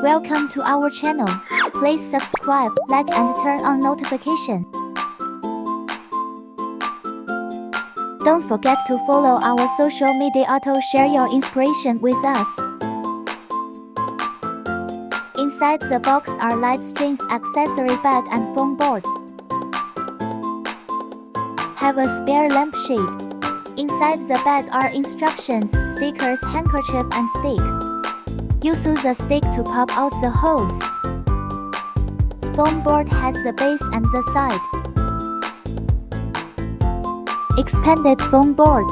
Welcome to our channel. Please subscribe, like and turn on notification. Don't forget to follow our social media to share your inspiration with us. Inside the box are light strings, accessory bag and foam board. Have a spare lampshade. Inside the bag are instructions, stickers, handkerchief and stick. Use the stick to pop out the holes. Foam board has the base and the side. Expanded foam board.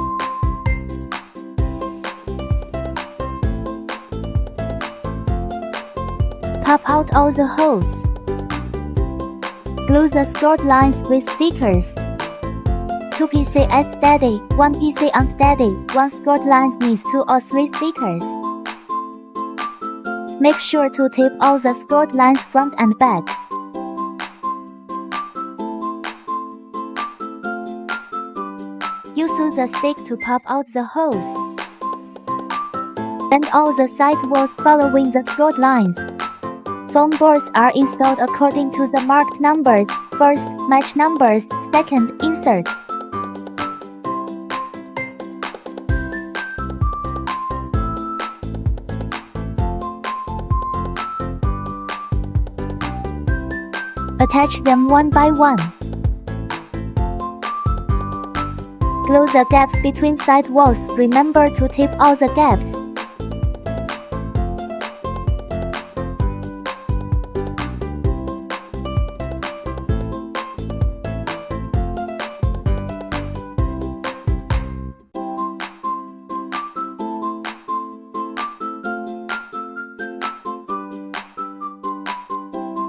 Pop out all the holes. Glue the scored lines with stickers. 2 pieces steady, 1 piece unsteady. 1 scored lines needs 2 or 3 stickers. Make sure to tape all the scored lines front and back. Use the stick to pop out the holes. Bend all the side walls following the scored lines. Foam boards are installed according to the marked numbers. First, match numbers. Second, insert. Attach them one by one. Glue the gaps between side walls. Remember to tape all the gaps.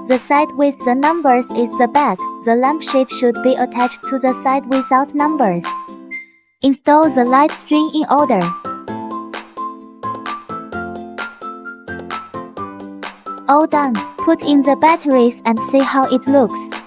The side with the numbers is the back. The lampshade should be attached to the side without numbers. Install the light string in order. All done. Put in the batteries and see how it looks.